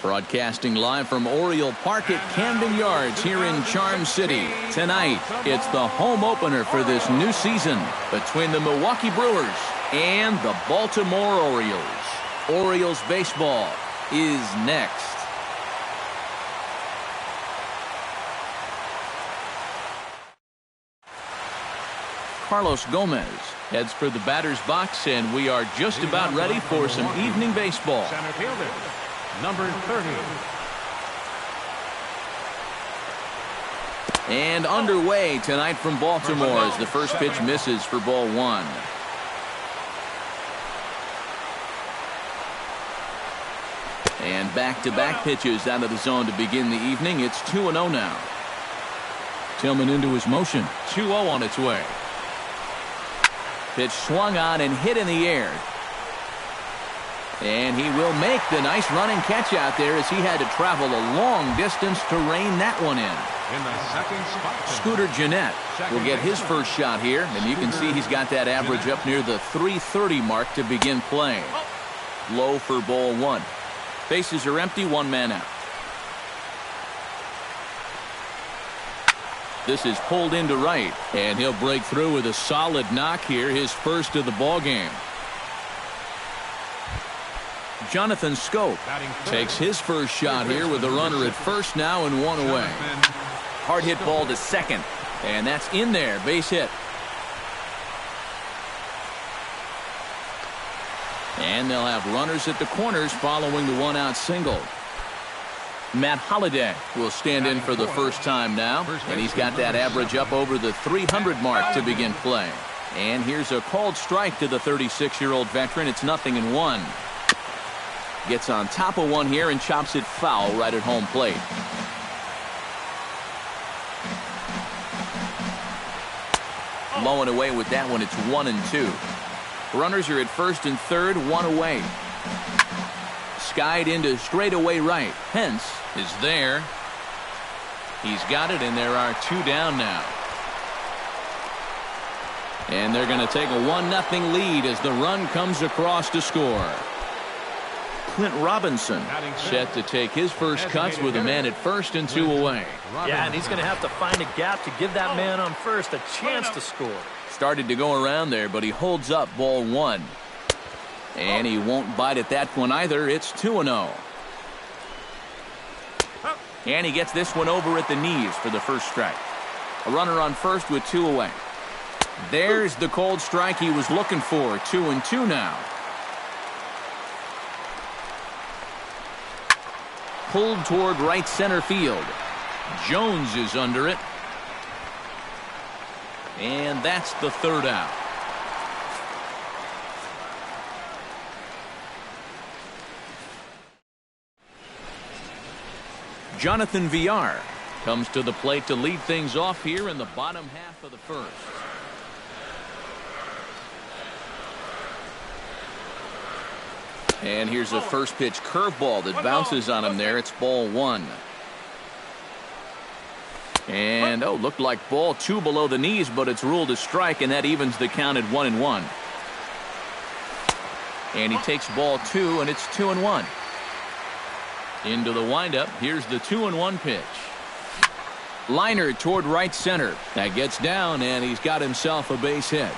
Broadcasting live from Oriole Park at Camden Yards here in Charm City. Tonight, it's the home opener for this new season between the Milwaukee Brewers and the Baltimore Orioles. Orioles baseball is next. Carlos Gomez heads for the batter's box, and we are just about ready for some evening baseball. Center fielder, number 30. And underway tonight from Baltimore as the first pitch misses for ball one. And back-to-back pitches out of the zone to begin the evening. It's 2-0 now. Tillman into his motion. 2-0 on its way. Pitch swung on and hit in the air. And he will make the nice running catch out there as he had to travel a long distance to rein that one in. In the second spot, Scooter Gennett will get his first shot here, and you can see he's got that average up near the 330 mark to begin play. Low for ball one. Bases are empty, one man out. This is pulled into right, and he'll break through with a solid knock here, his first of the ball game. Jonathan Scope takes his first shot here with a runner at first now and one away. Hard hit ball to second, and that's in there, base hit. And they'll have runners at the corners following the one-out single. Matt Holliday will stand in for the first time now, and he's got that average up over the 300 mark to begin play. And here's a called strike to the 36-year-old veteran. It's 0-1. Gets on top of one here and chops it foul right at home plate. Low and away with that one. It's 1-2. Runners are at first and third, one away. Skied into straightaway right. Pence is there. He's got it, and there are two down now. And they're going to take a 1-0 lead as the run comes across to score. Clint Robinson set to take his first cuts with a man at first and two away. Yeah, and he's going to have to find a gap to give that man on first a chance to score. Started to go around there, but he holds up ball one. And he won't bite at that one either. It's 2-0. And he gets this one over at the knees for the first strike. A runner on first with two away. There's the cold strike he was looking for. 2-2 now. Pulled toward right center field. Jones is under it. And that's the third out. Jonathan Villar comes to the plate to lead things off here in the bottom half of the first. And here's a first pitch curveball that bounces on him there. It's ball one. And looked like ball two below the knees, but it's ruled a strike, and that evens the count at 1-1. And he takes ball two, and it's 2-1. Into the windup. Here's the 2-1 pitch. Liner toward right center. That gets down, and he's got himself a base hit.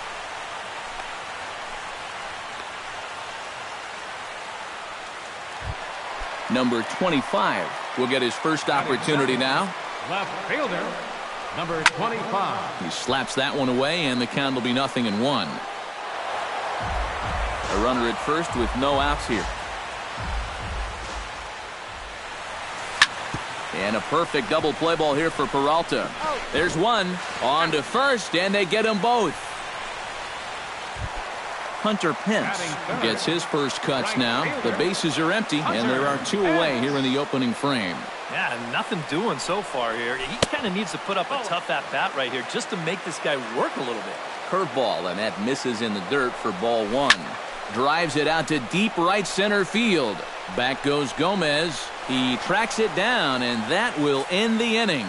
Number 25 will get his first opportunity now. Left fielder, number 25. He slaps that one away, and the count will be 0-1. A runner at first with no outs here. And a perfect double play ball here for Peralta. There's one on to first, and they get them both. Hunter Pence gets his first cuts now. The bases are empty, and there are two away here in the opening frame. Yeah, nothing doing so far here. He kind of needs to put up a tough at-bat right here just to make this guy work a little bit. Curveball, and that misses in the dirt for ball one. Drives it out to deep right center field. Back goes Gomez. He tracks it down, and that will end the inning.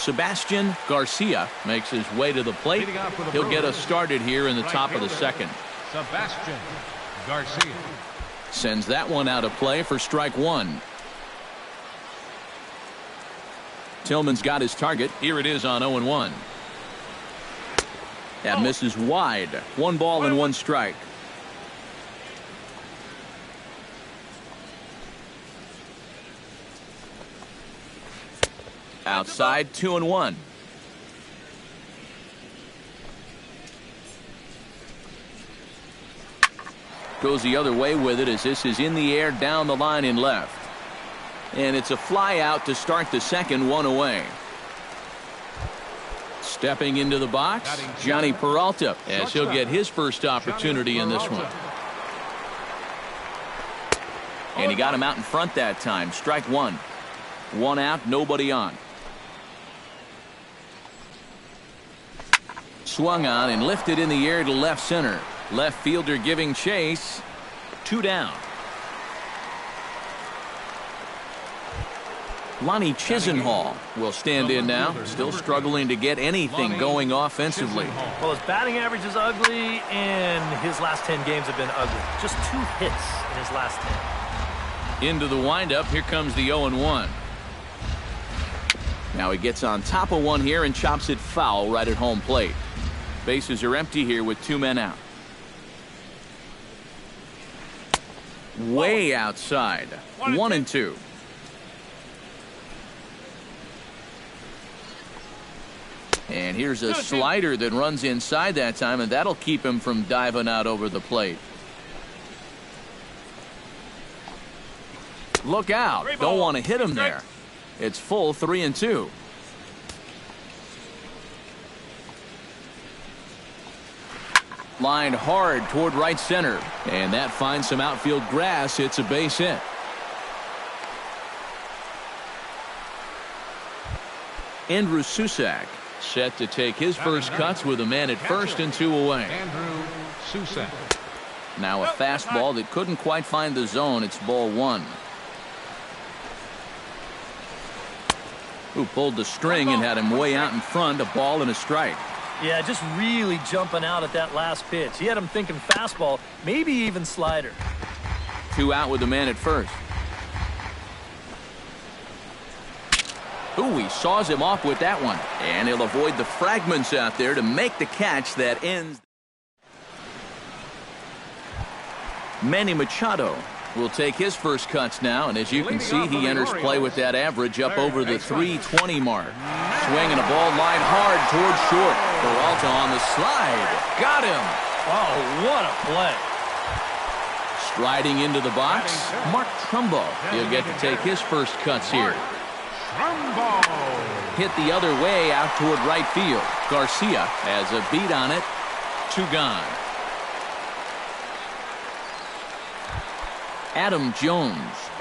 Sebastian Garcia makes his way to the plate. He'll get us started here in the top of the second. Sebastian Garcia. Sends that one out of play for strike one. Tillman's got his target. Here it is on 0-1. That misses wide. 1 ball and 1 strike. Outside, 2-1. Goes the other way with it as this is in the air down the line in left. And it's a fly out to start the second, 1 away. Stepping into the box, Johnny Peralta, as he'll get his first opportunity in this one. And he got him out in front that time. Strike one. 1 out, nobody on. Swung on and lifted in the air to left center. Left fielder giving chase. 2 down. Lonnie Chisenhall will stand in now, still struggling to get anything going offensively. Well, his batting average is ugly, and his last 10 games have been ugly. Just 2 hits in his last 10. Into the windup, here comes the 0-1. Now he gets on top of one here and chops it foul right at home plate. Bases are empty here with 2 men out. Way outside. 1-2. And here's a slider that runs inside that time, and that'll keep him from diving out over the plate. Look out. Don't want to hit him there. It's full 3-2. Lined hard toward right center. And that finds some outfield grass. It's a base hit. Andrew Susac set to take his first cuts with a man at first and 2 away. Andrew Susac. Now a fastball that couldn't quite find the zone. It's ball 1. Who pulled the string and had him way out in front. A ball and a strike. Yeah, just really jumping out at that last pitch. He had him thinking fastball, maybe even slider. 2 out with the man at first. Ooh, he saws him off with that one. And he'll avoid the fragments out there to make the catch that ends. Manny Machado will take his first cuts now, and as you can see, he enters play with that average up over the 320 mark. Swinging a ball line hard towards short. Peralta on the slide. Got him. Oh, what a play. Striding into the box, Mark Trumbo. He'll get to take his first cuts here. Hit the other way out toward right field. Garcia has a beat on it. 2 gone. Adam Jones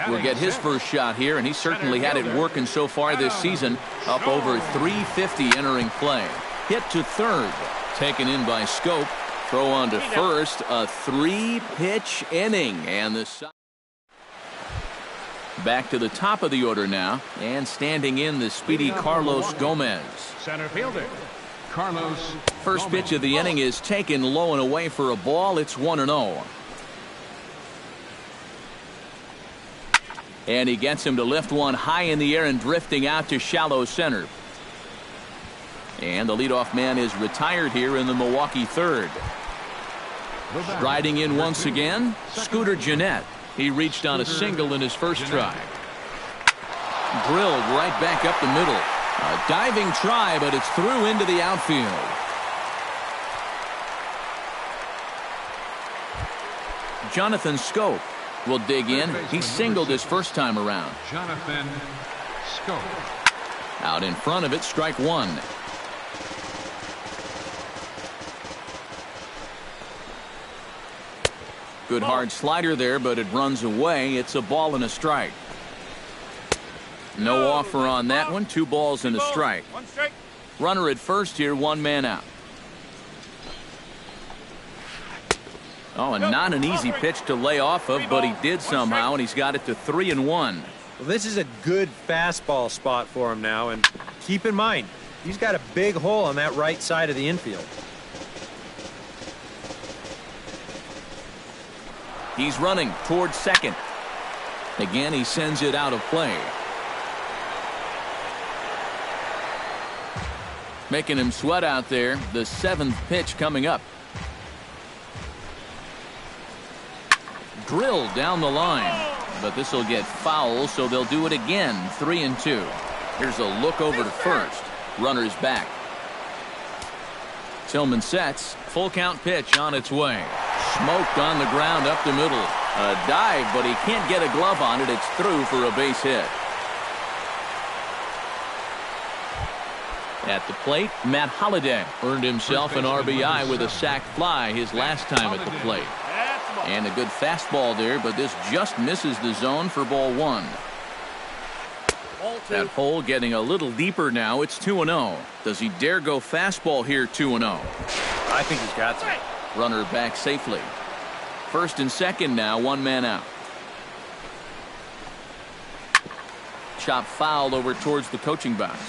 will get his first shot here, and he certainly had it working so far this season. Up over 350 entering play. Hit to third. Taken in by Scope. Throw on to first. A 3-pitch inning. And the back to the top of the order now. And standing in the speedy Carlos Gomez. Center fielder Carlos. First pitch of the inning is taken low and away for a ball. It's 1-0. And he gets him to lift one high in the air and drifting out to shallow center. And the leadoff man is retired here in the Milwaukee third. Striding in once again, Scooter Gennett. He reached on a single in his first try. Drilled right back up the middle. A diving try, but it's through into the outfield. Jonathan Scope will dig in. He singled his first time around. Jonathan Scope. Out in front of it, strike one. Good hard slider there, but it runs away. It's a ball and a strike. No offer on that one. 2 balls and a strike. Runner at first here, 1 man out. Oh, and not an easy pitch to lay off of, but he did somehow, and he's got it to 3-1. Well, this is a good fastball spot for him now, and keep in mind, he's got a big hole on that right side of the infield. He's running towards second. Again, he sends it out of play. Making him sweat out there. The 7th pitch coming up. Drilled down the line. But this will get foul, so they'll do it again. 3-2. Here's a look over to first. Runner's back. Tillman sets. Full count pitch on its way. Smoked on the ground up the middle. A dive, but he can't get a glove on it. It's through for a base hit. At the plate, Matt Holliday earned himself an RBI with a sac fly his last time at the plate. And a good fastball there, but this just misses the zone for ball 1. That hole getting a little deeper now. It's 2-0. Does he dare go fastball here 2-0? I think he's got to. Runner back safely. First and second now, 1 man out. Chop fouled over towards the coaching box.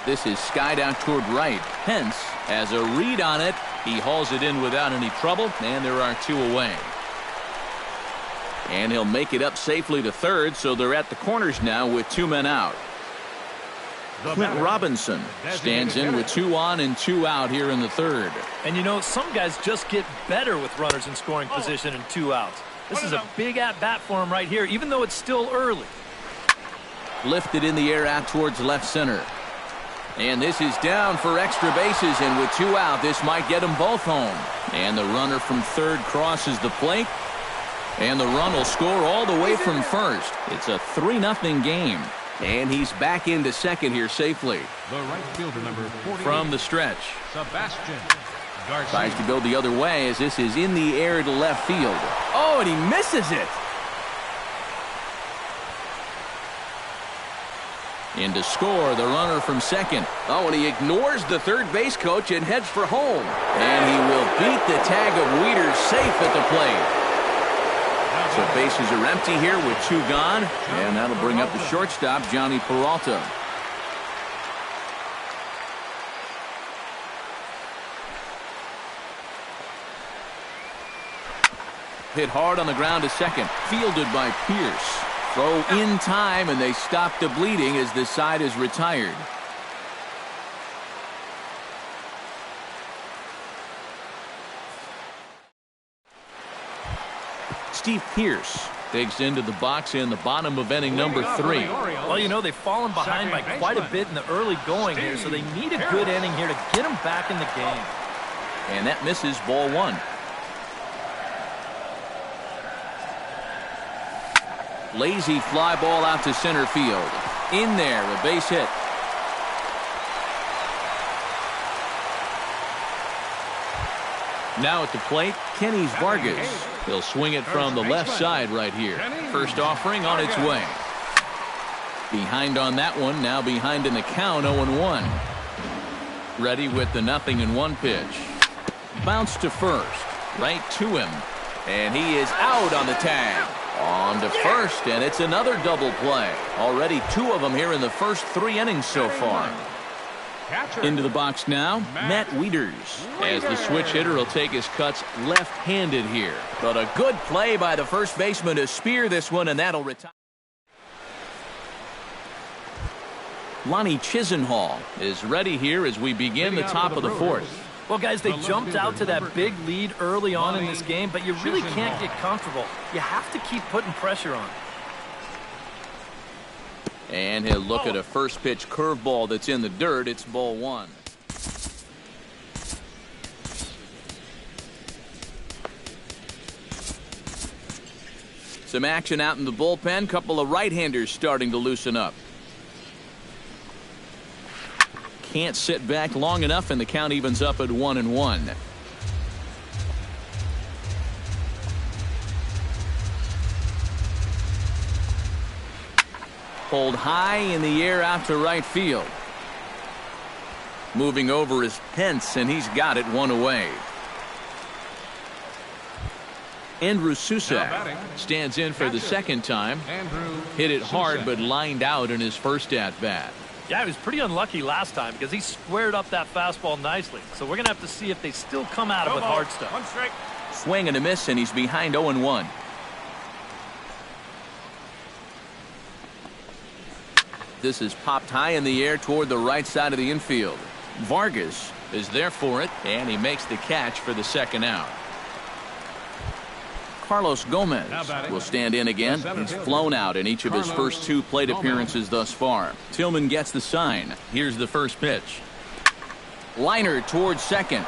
This is skied out toward right. Pence has a read on it. He hauls it in without any trouble, and there are 2 away. And he'll make it up safely to third, so they're at the corners now with 2 men out. Clint Robinson stands in with 2 on and 2 out here in the third. And you know, some guys just get better with runners in scoring position and 2 outs. This is a big at-bat for him right here, even though it's still early. Lifted in the air out towards left center. And this is down for extra bases, and with 2 out, this might get them both home. And the runner from third crosses the plate. And the run will score all the way from first. It's a 3-0 game. And he's back into second here safely. The right fielder, number 48. From the stretch. Sebastian Garcia. Tries to go the other way as this is in the air to left field. Oh, and he misses it. In to score, the runner from second. Oh, and he ignores the third base coach and heads for home. And he will beat the tag of Wieters safe at the plate. So bases are empty here with 2 gone. And that'll bring up the shortstop, Johnny Peralta. Hit hard on the ground to second. Fielded by Pierce. Throw in time, and they stop the bleeding as this side is retired. Steve Pierce digs into the box in the bottom of inning number 3. Well, you know, they've fallen behind by quite a bit in the early going here, so they need a good inning here to get them back in the game. And that misses ball 1. Lazy fly ball out to center field. In there, a base hit. Now at the plate, Kenny Vargas. He'll swing it from the left side right here. First offering on its way. Behind on that one, now behind in the count, 0-1. Ready with the 0-1 pitch. Bounce to first, right to him. And he is out on the tag. On to first, and it's another double play. Already 2 of them here in the first 3 innings so far. Into the box now, Matt Wieters. As the switch hitter will take his cuts left-handed here. But a good play by the first baseman to spear this one, and that'll retire. Lonnie Chisenhall is ready here as we begin the top of the 4th. Well, guys, they jumped out to that big lead early on in this game, but you really can't get comfortable. You have to keep putting pressure on. And he'll look at a first pitch curveball that's in the dirt. It's ball 1. Some action out in the bullpen. Couple of right-handers starting to loosen up. Can't sit back long enough, and the count evens up at 1-1. Pulled high in the air out to right field. Moving over is Pence, and he's got it 1 away. Andrew Susak stands in for the second time. Hit it hard, but lined out in his first at-bat. Yeah, he was pretty unlucky last time because he squared up that fastball nicely. So we're going to have to see if they still come at it with hard stuff. One strike. Swing and a miss, and he's behind 0-1. This is popped high in the air toward the right side of the infield. Vargas is there for it, and he makes the catch for the second out. Carlos Gomez will stand in again. He's flown out in each of his first 2 plate appearances thus far. Tillman gets the sign. Here's the first pitch. Liner towards second.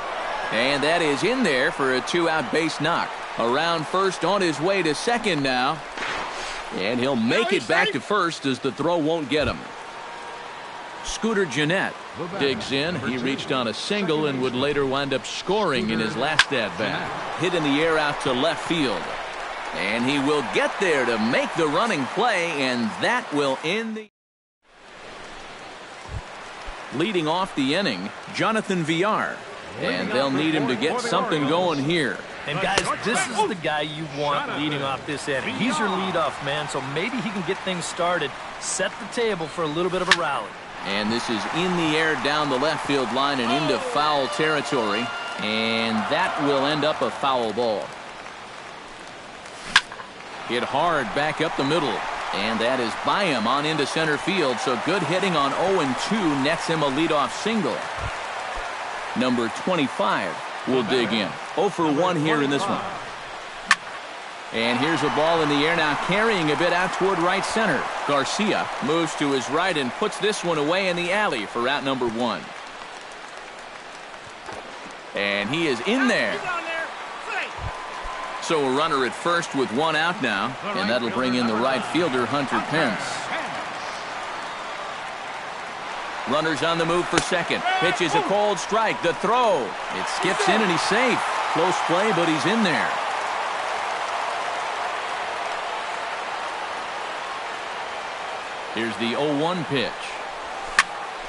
And that is in there for a 2-out base knock. Around first, on his way to second now. And he'll make it back to first as the throw won't get him. Scooter Gennett digs in. He reached on a single and would later wind up scoring in his last at-bat. Hit in the air out to left field. And he will get there to make the running play, and that will end the... Leading off the inning, Jonathan Villar. And they'll need him to get something going here. And guys, this is the guy you want leading off this inning. He's your leadoff man, so maybe he can get things started, set the table for a little bit of a rally. And this is in the air down the left field line and into foul territory. And that will end up a foul ball. Hit hard back up the middle. And that is by him on into center field. So good hitting on 0-2 nets him a leadoff single. Number 25 will dig in. 0 for 1 here in this one. And here's a ball in the air now, carrying a bit out toward right center. Garcia moves to his right and puts this one away in the alley for out number 1. And he is in there. So a runner at first with 1 out now, and that'll bring in the right fielder, Hunter Pence. Runners on the move for second. Pitches a cold strike. The throw. It skips in and he's safe. Close play, but he's in there. Here's the 0-1 pitch.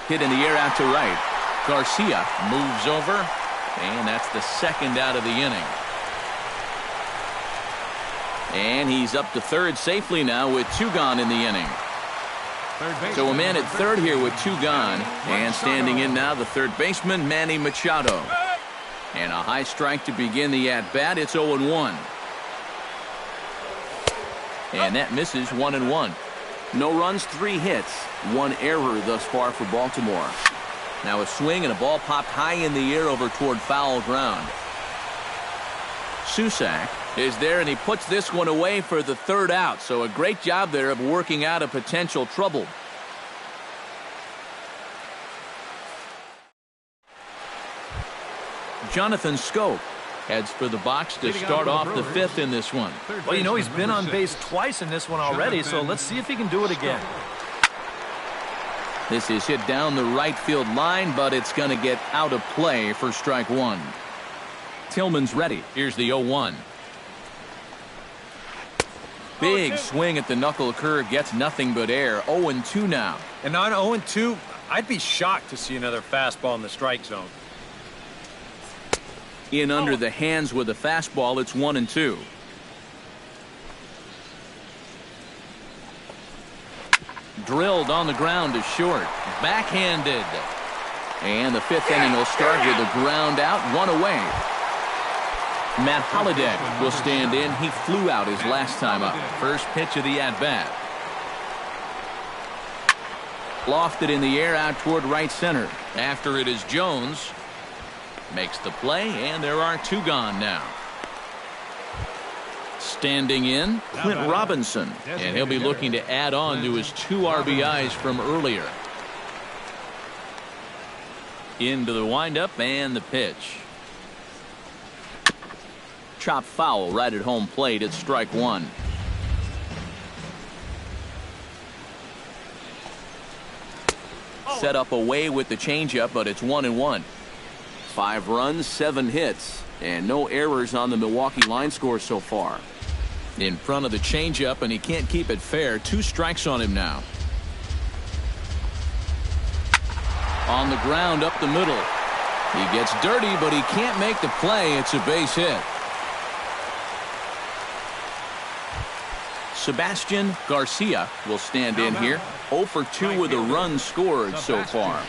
Hit in the air out to right. Garcia moves over, and that's the second out of the inning. And he's up to third safely now with 2 gone in the inning. So a man at third here with 2 gone. And standing in now, the third baseman, Manny Machado. And a high strike to begin the at-bat. It's 0-1. And that misses 1-1. No runs, 3 hits, 1 error thus far for Baltimore. Now a swing and a ball popped high in the air over toward foul ground. Susac is there, and he puts this one away for the 3rd out. So a great job there of working out a potential trouble. Jonathan Scope heads for the box to start off the 5th in this one. Well, you know, he's been on base twice in this one already, so let's see if he can do it again. This is hit down the right field line, but it's going to get out of play for strike 1. Tillman's ready. Here's the 0-1. Big swing at the knuckle curve, gets nothing but air. 0-2 now. And on 0-2, I'd be shocked to see another fastball in the strike zone. In under the hands with a fastball, it's 1-2. Drilled on the ground to short. Backhanded. And the 5th inning will start with a ground out, 1 away. Matt Holliday will stand in. He flew out his last time up. First pitch of the at-bat. Lofted in the air out toward right center. After it is Jones. Makes the play, and there are 2 gone now. Standing in, Clint Robinson, and he'll be looking to add on to his 2 RBIs from earlier. Into the windup and the pitch. Chop foul right at home plate. It's strike 1. Set up away with the changeup, but it's 1-1. 5 runs, 7 hits, and no errors on the Milwaukee line score so far. In front of the changeup, and he can't keep it fair. 2 strikes on him now. On the ground up the middle. He gets dirty, but he can't make the play. It's a base hit. Sebastian Garcia will stand in here. 0 for 2 with a run scored so far.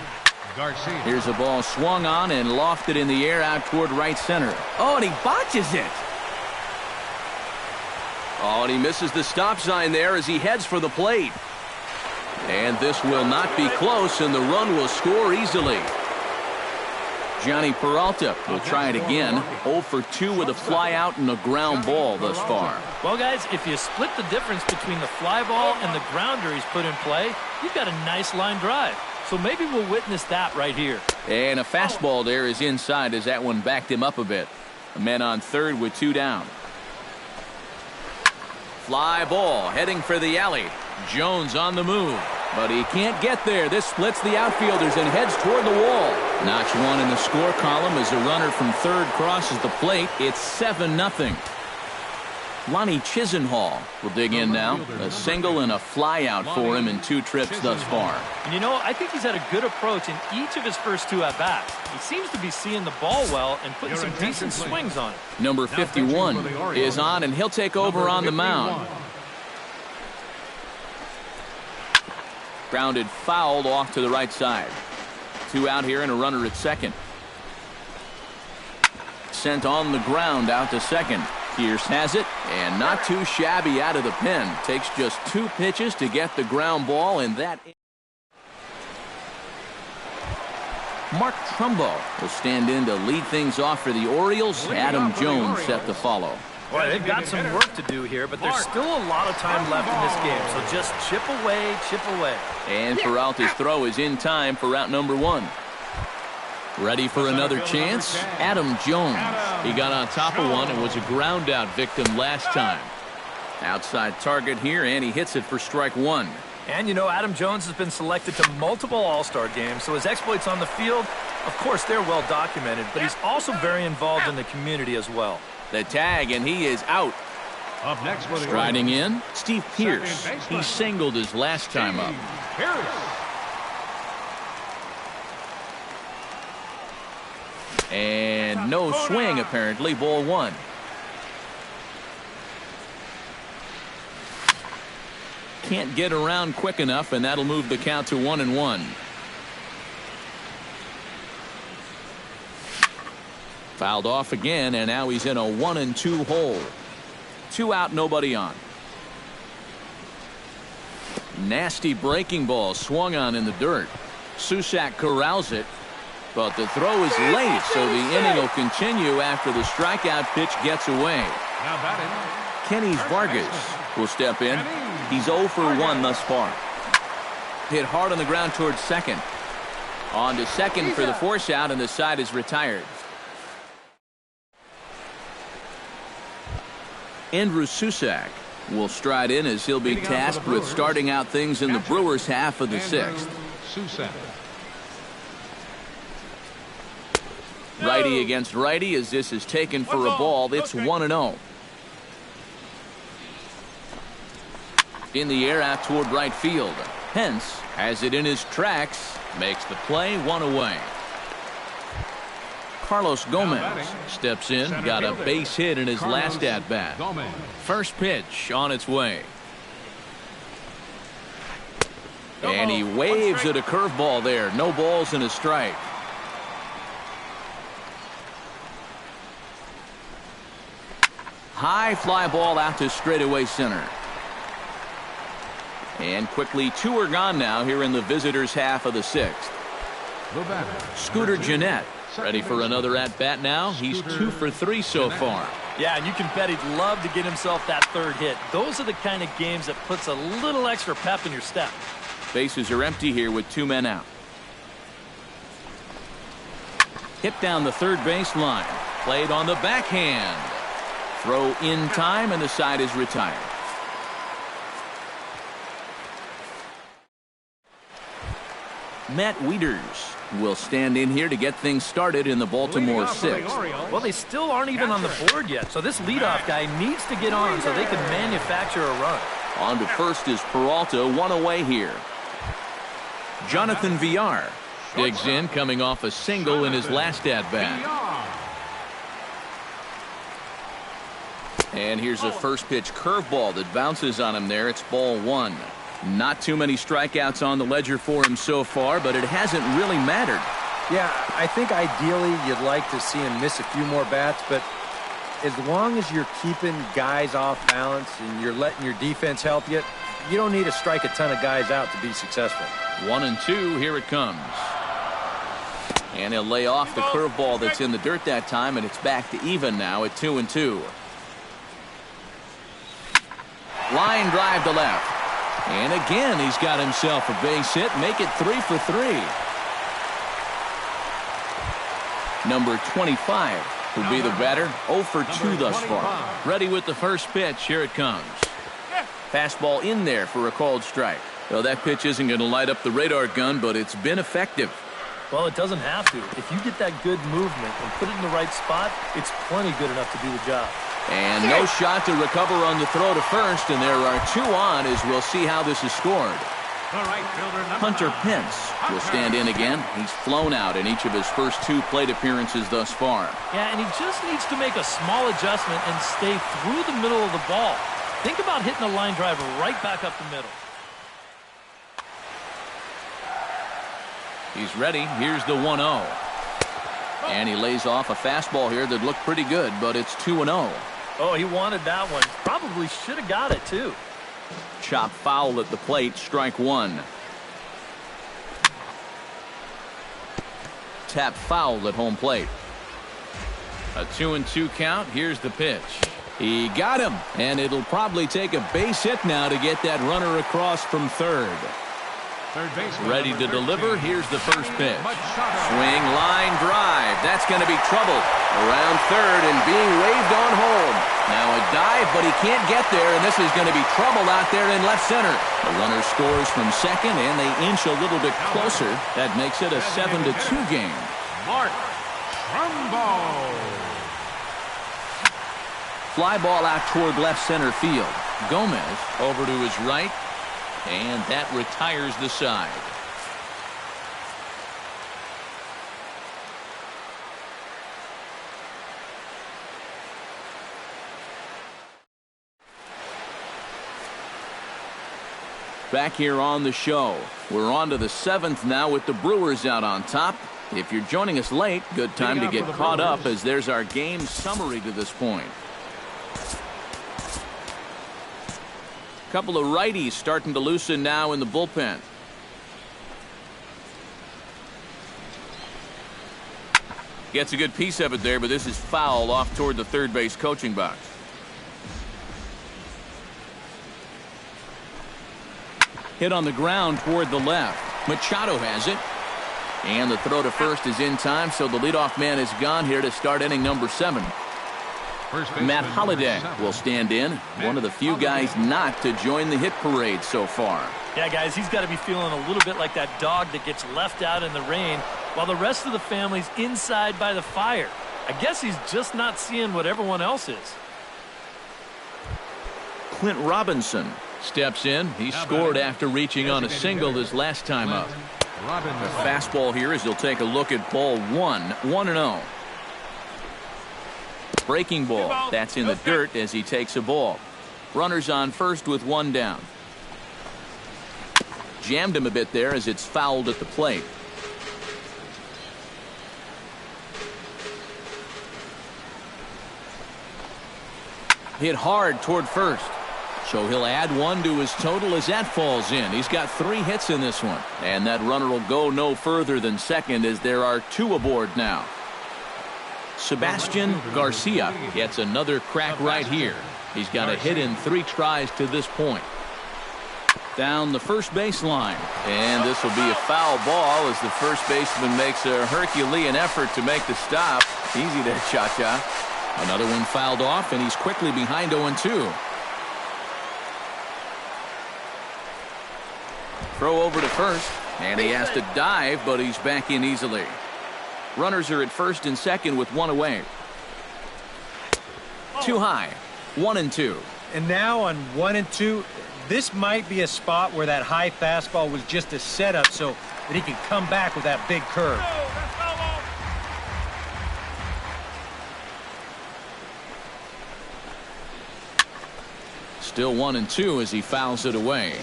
Garcia. Here's a ball swung on and lofted in the air out toward right center. Oh, and he botches it. Oh, and he misses the stop sign there as he heads for the plate. And this will not be close, and the run will score easily. Johnny Peralta will try it again. 0 for 2 with a fly out and a ground ball thus far. Well, guys, if you split the difference between the fly ball and the grounder he's put in play, you've got a nice line drive. So maybe we'll witness that right here. And a fastball there is inside as that one backed him up a bit. A man on third with 2 down. Fly ball heading for the alley. Jones on the move, but he can't get there. This splits the outfielders and heads toward the wall. Notch 1 in the score column as a runner from third crosses the plate. It's 7-0. Lonnie Chisenhall will dig in now. A single and a fly out for him in 2 trips thus far. And you know, I think he's had a good approach in each of his first 2 at-bats. He seems to be seeing the ball well and putting some decent swings on it. Number 51 is on, and he'll take over on the mound. Grounded fouled off to the right side. 2 out here and a runner at second. Sent on the ground out to second. Pierce has it, and not too shabby out of the pen. Takes just 2 pitches to get the ground ball, and that... Mark Trumbo will stand in to lead things off for the Orioles. Adam Jones set to follow. Boy, they've got some work to do here, but there's still a lot of time left in this game, so just chip away, chip away. And Peralta's throw is in time for out number 1. Ready for another chance? Adam Jones. He got on top of one and was a ground out victim last time. Outside target here, and he hits it for strike 1. And you know, Adam Jones has been selected to multiple All-Star games, so his exploits on the field, of course, they're well documented, but he's also very involved in the community as well. The tag, and he is out. Up next for the Striding in, Steve Pierce. He singled his last time up. And no swing, apparently. Ball 1. Can't get around quick enough, and that'll move the count to 1-1. Fouled off again, and now he's in a 1-2 hole. 2 out, nobody on. Nasty breaking ball swung on in the dirt. Susak corrals it, but the throw is late, so the inning will continue after the strikeout pitch gets away. Now batting, Kenny Vargas will step in. He's 0 for 1 thus far. Hit hard on the ground towards second. On to second for the force out, and the side is retired. Andrew Susak will stride in as he'll be tasked with starting out things in the Brewers' half of the 6th. Susak. Righty against righty as this is taken for a ball. It's 1-0. In the air out toward right field. Hence has it in his tracks. Makes the play, 1 away. Carlos Gomez steps in. Got a base hit in his last at-bat. First pitch on its way. And he waves at a curveball there. No balls and a strike. High fly ball out to straightaway center. And quickly 2 are gone now here in the visitors' half of the 6th. Scooter Gennett ready for another at-bat now. He's 2 for 3 so far. Yeah, and you can bet he'd love to get himself that 3rd hit. Those are the kind of games that puts a little extra pep in your step. Bases are empty here with 2 men out. Hit down the third baseline. Played on the backhand. Throw in time, and the side is retired. Matt Wieters will stand in here to get things started in the Baltimore 6th. Well, they still aren't even on the board yet, so this leadoff guy needs to get on so they can manufacture a run. On to first is Peralta, 1 away here. Jonathan Villar digs in, coming off a single in his last at-bat. And here's a first pitch curveball that bounces on him there. It's ball one. Not too many strikeouts on the ledger for him so far, but it hasn't really mattered. Yeah, I think ideally you'd like to see him miss a few more bats, but as long as you're keeping guys off balance and you're letting your defense help you, you don't need to strike a ton of guys out to be successful. 1-2, here it comes. And he'll lay off the curveball that's in the dirt that time, and it's back to even now at 2-2. Line drive to left. And again, he's got himself a base hit. Make it 3 for 3. Number 25 will be the batter. 0 for 2 thus far. Ready with the first pitch. Here it comes. Fastball in there for a called strike. Well, that pitch isn't going to light up the radar gun, but it's been effective. Well, it doesn't have to. If you get that good movement and put it in the right spot, it's plenty good enough to do the job. And no shot to recover on the throw to first, and there are 2 on as we'll see how this is scored. Hunter Pence will stand in again. He's flown out in each of his first 2 plate appearances thus far. Yeah, and he just needs to make a small adjustment and stay through the middle of the ball. Think about hitting a line drive right back up the middle. He's ready. Here's the 1-0. And he lays off a fastball here that looked pretty good, but it's 2-0. Oh, he wanted that one. Probably should have got it, too. Chop foul at the plate, strike 1. Tap foul at home plate. A 2-2 count. Here's the pitch. He got him, and it'll probably take a base hit now to get that runner across from third. Ready to deliver. Here's the first pitch. Swing, line drive. That's going to be trouble. Around third and being waved on home. Now a dive, but he can't get there, and this is going to be trouble out there in left center. The runner scores from second, and they inch a little bit closer. That makes it a 7-2 game. Mark Trumbo. Fly ball out toward left center field. Gomez over to his right. And that retires the side. Back here on the show. We're on to the 7th now with the Brewers out on top. If you're joining us late, good time to get caught up as there's our game summary to this point. Couple of righties starting to loosen now in the bullpen. Gets a good piece of it there, but this is foul off toward the third base coaching box. Hit on the ground toward the left. Machado has it. And the throw to first is in time, so the leadoff man is gone here to start inning number 7. Matt Holliday will stand in, one of the few guys not to join the hit parade so far. Yeah, guys, he's got to be feeling a little bit like that dog that gets left out in the rain while the rest of the family's inside by the fire. I guess he's just not seeing what everyone else is. Clint Robinson steps in. He scored after reaching on a single his last time up. The fastball here as he'll take a look at ball 1, 1-0. Breaking ball. That's in the dirt as he takes a ball. Runners on first with 1 down. Jammed him a bit there as it's fouled at the plate. Hit hard toward first. So he'll add 1 to his total as that falls in. He's got 3 hits in this one. And that runner will go no further than second as there are 2 aboard now. Sebastian Garcia gets another crack right here. He's got a hit in 3 tries to this point. Down the first baseline. And this will be a foul ball as the first baseman makes a Herculean effort to make the stop. Easy there, Cha-Cha. Another one fouled off, and he's quickly behind 0-2. Throw over to first, and he has to dive, but he's back in easily. Runners are at first and second with 1 away. Too high. 1-2. And now on 1-2, this might be a spot where that high fastball was just a setup so that he can come back with that big curve. Still 1-2 as he fouls it away.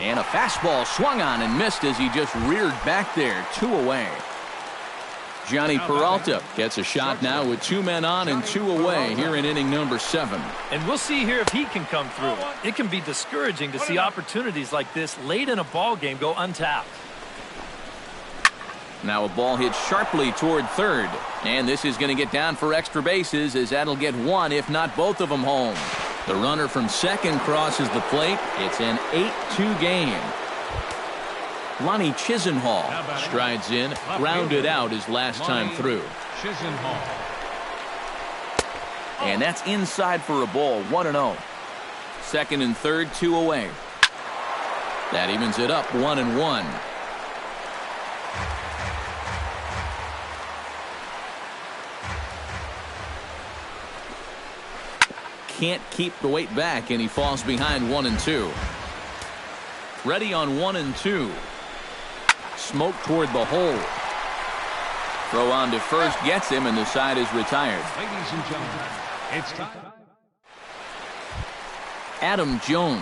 And a fastball swung on and missed as he just reared back there. 2 away. Johnny Peralta gets a shot now with 2 men on and 2 away here in inning number 7. And we'll see here if he can come through. It can be discouraging to see opportunities like this late in a ball game go untapped. Now a ball hit sharply toward third. And this is going to get down for extra bases as that'll get 1, if not both of them, home. The runner from second crosses the plate. It's an 8-2 game. Lonnie Chisenhall strides in, grounded out his last time through. And that's inside for a ball, 1-0. Second and third, 2 away. That evens it up, 1-1. Can't keep the weight back, and he falls behind 1-2. Ready on 1-2. Smoke toward the hole. Throw on to first gets him, and the side is retired. Ladies and gentlemen, it's time. Adam Jones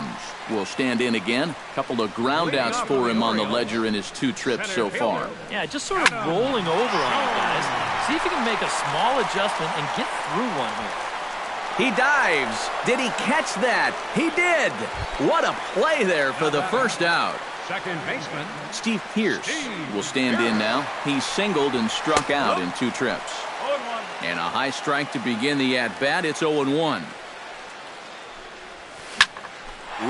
will stand in again. Couple of groundouts for him on the ledger in his 2 trips so far. Yeah, just sort of rolling over on it, guys. See if he can make a small adjustment and get through one here. He dives. Did he catch that? He did. What a play there for the first out. Second baseman Steve Pierce will stand in now. He's singled and struck out in 2 trips. And a high strike to begin the at-bat. It's 0-1.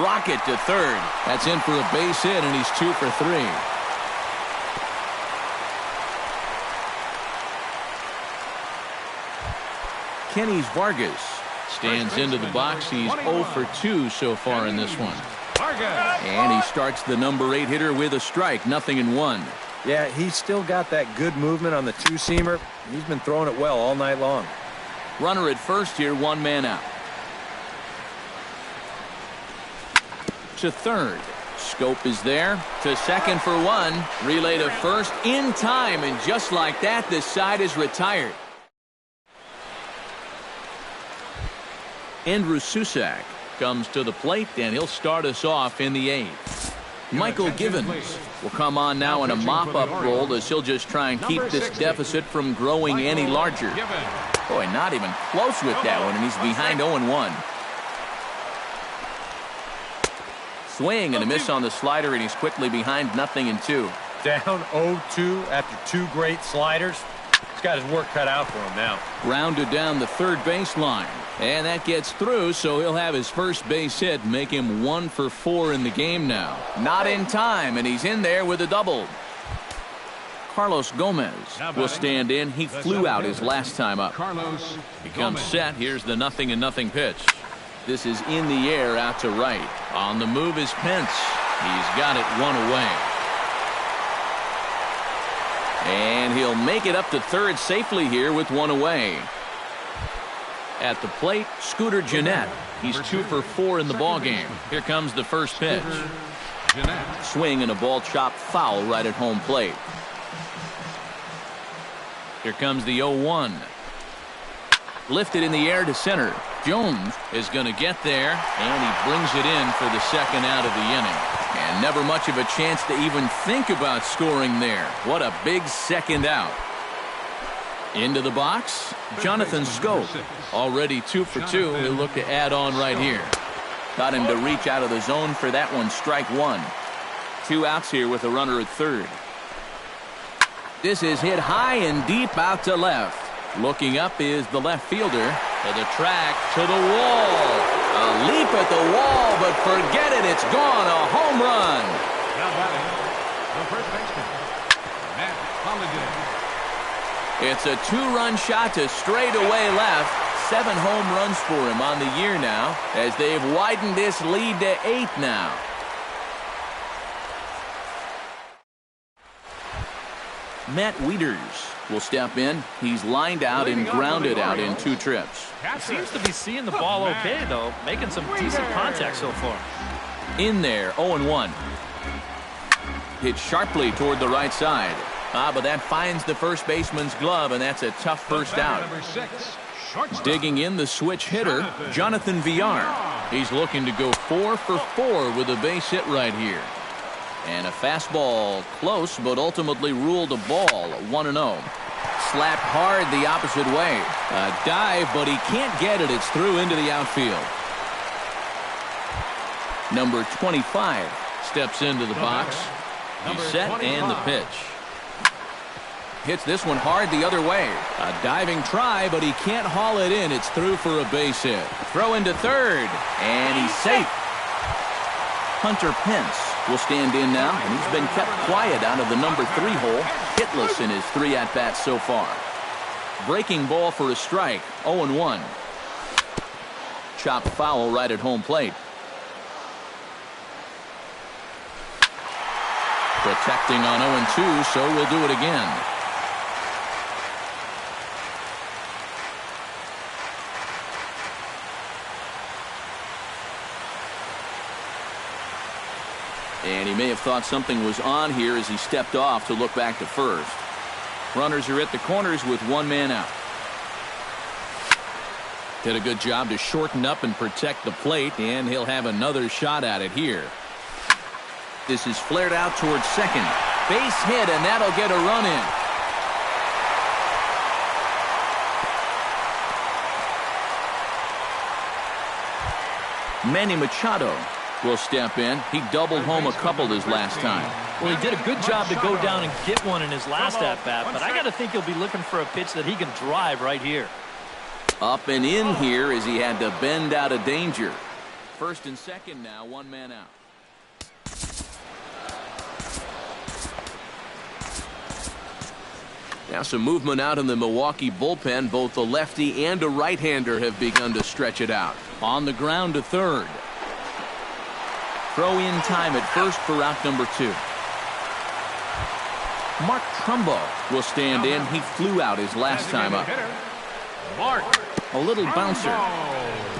Rocket to third. That's in for a base hit, and he's 2 for 3. Kenny's Vargas stands into the box. He's 0 for 2 so far in this one. And he starts the number 8 hitter with a strike. 0-1. Yeah, he's still got that good movement on the 2-seamer. He's been throwing it well all night long. Runner at first here, 1 man out. To third. Scope is there. To second for 1. Relay to first in time. And just like that, this side is retired. Andrew Susak comes to the plate, and he'll start us off in the 8th. Michael Givens will come on now in a mop-up role as he'll just try and keep this deficit from growing any larger. Boy, not even close with that one, and he's behind 0-1. Swing and a miss on the slider, and he's quickly behind 0-2. Down 0-2 after 2 great sliders. He's got his work cut out for him now. Rounded down the third baseline. And that gets through, so he'll have his first base hit, make him 1 for 4 in the game now. Not in time, and he's in there with a double. Carlos Gomez will stand in. He flew out his last time up. He comes set. Here's the 0-0 pitch. This is in the air out to right. On the move is Pence. He's got it 1 away. And he'll make it up to third safely here with 1 away. At the plate, Scooter Gennett. He's 2 for 4 in the ballgame. Here comes the first pitch. Swing and a ball chopped foul right at home plate. Here comes the 0-1. Lifted in the air to center. Jones is going to get there, and he brings it in for the second out of the inning. And never much of a chance to even think about scoring there. What a big second out. Into the box, Jonathan Scope. Already 2 for 2. He'll look to add on right here. Got him to reach out of the zone for that one. Strike 1. 2 outs here with a runner at third. This is hit high and deep out to left. Looking up is the left fielder. To the track, to the wall. A leap at the wall, but forget it. It's gone. A home run. Now batting, the first baseman, Matt Holliday. It's a 2-run shot to straightaway left. 7 home runs for him on the year now, as they've widened this lead to 8 now. Matt Wieters will step in. He's lined out and grounded out in 2 trips. He seems to be seeing the ball okay, though, making some decent contact so far. In there, 0-1. Hit sharply toward the right side. But that finds the first baseman's glove, and that's a tough first out. Number 6, Digging in the switch hitter, Jonathan Villar. He's looking to go 4 for 4 with a base hit right here. And a fastball close, but ultimately ruled a ball, 1-0. Slapped hard the opposite way. A dive, but he can't get it. It's through into the outfield. Number 25 steps into the box. He's set and the pitch. Hits this one hard the other way. A diving try, but he can't haul it in. It's through for a base hit. Throw into third, and he's safe. Hunter Pence will stand in now, and he's been kept quiet out of the number 3 hole, hitless in his 3 at-bats so far. Breaking ball for a strike, 0-1. Chopped foul right at home plate. Protecting on 0-2, so we'll do it again. And he may have thought something was on here as he stepped off to look back to first. Runners are at the corners with 1 man out. Did a good job to shorten up and protect the plate, and he'll have another shot at it here. This is flared out towards second. Base hit, and that'll get a run in. Manny Machado will step in. He doubled home a couple his last time. Well, he did a good job to go down and get one in his last at-bat, but I got to think he'll be looking for a pitch that he can drive right here. Up and in here as he had to bend out of danger. First and second now, 1 man out. Now some movement out in the Milwaukee bullpen. Both the lefty and a right-hander have begun to stretch it out. On the ground to third. Throw in time at first for out number 2. Mark Trumbo will stand in. He flew out his last time up. A little bouncer,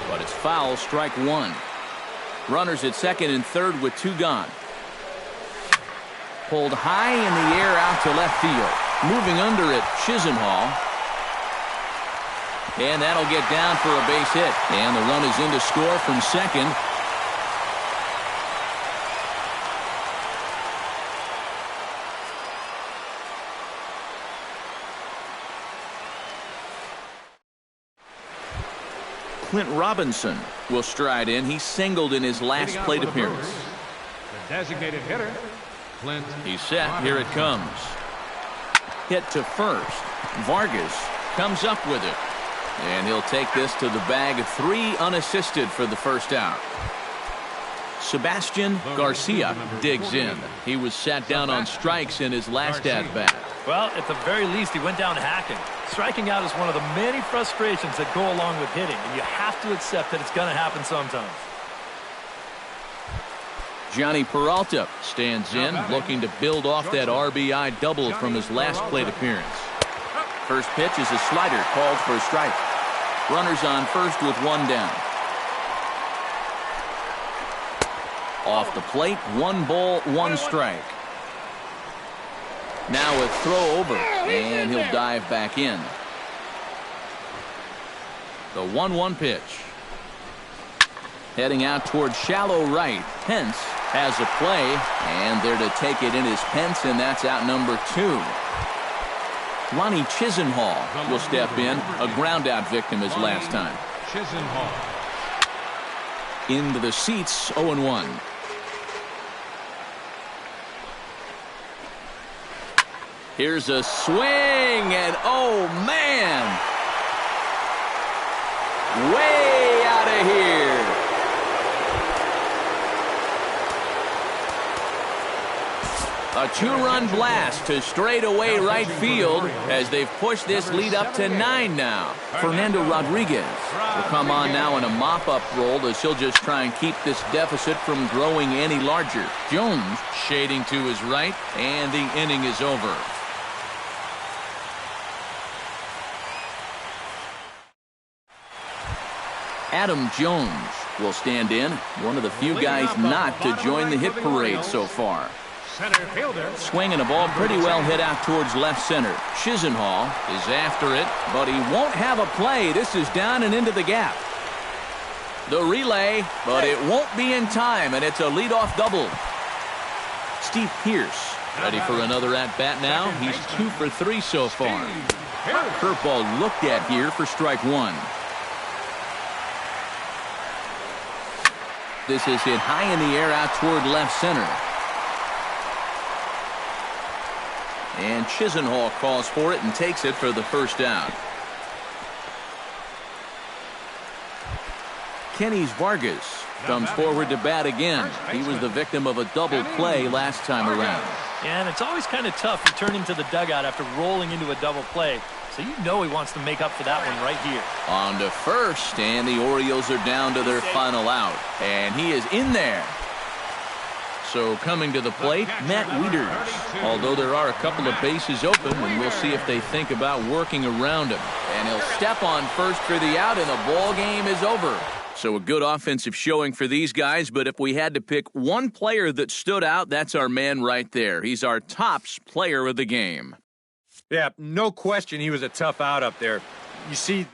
but it's foul, strike 1. Runners at second and third with 2 gone. Pulled high in the air out to left field. Moving under it, Chisenhall. And that'll get down for a base hit. And the run is in to score from second. Clint Robinson will stride in. He singled in his last plate appearance. The designated hitter, Clint. He's set. Here it comes. Hit to first. Vargas comes up with it. And he'll take this to the bag. 3 unassisted for the first out. Sebastian Garcia digs in. He was sat down on strikes in his last at-bat. Well, at the very least, he went down hacking. Striking out is one of the many frustrations that go along with hitting, and you have to accept that it's going to happen sometimes. Johnny Peralta stands in, looking to build off that RBI double from his last plate appearance. First pitch is a slider called for a strike. Runners on first with 1 down. Off the plate, 1 ball, 1 strike. Now a throw over, and he'll dive back in. The 1-1 pitch. Heading out towards shallow right. Pence has a play, and there to take it in is Pence, and that's out number 2. Lonnie Chisenhall will step in, a ground-out victim his last time. Chisenhall. Into the seats, 0-1. Here's a swing, and oh man, way out of here. A 2-run blast to straightaway right field as they've pushed this lead up to 9 now. Fernando Rodriguez will come on now in a mop-up role as he'll just try and keep this deficit from growing any larger. Jones shading to his right, and the inning is over. Adam Jones will stand in, one of the few guys not to join the hit parade so far. Center fielder. Swinging a ball pretty well hit out towards left center. Chisenhall is after it, but he won't have a play. This is down and into the gap. The relay, but it won't be in time, and it's a leadoff double. Steve Pearce ready for another at-bat now. He's 2 for 3 so far. Curveball looked at here for strike 1. This is hit high in the air out toward left center. And Chisenhall calls for it and takes it for the first out. Kenny's Vargas comes forward to bat again. He was the victim of a double play last time around. Yeah, and it's always kind of tough returning to the dugout after rolling into a double play. So you know he wants to make up for that one right here. On to first, and the Orioles are down to their final out. And he is in there. So coming to the plate, Matt Wieters. Although there are a couple of bases open, and we'll see if they think about working around him. And he'll step on first for the out, and the ball game is over. So a good offensive showing for these guys, but if we had to pick one player that stood out, that's our man right there. He's our tops player of the game. Yeah, no question he was a tough out up there. You see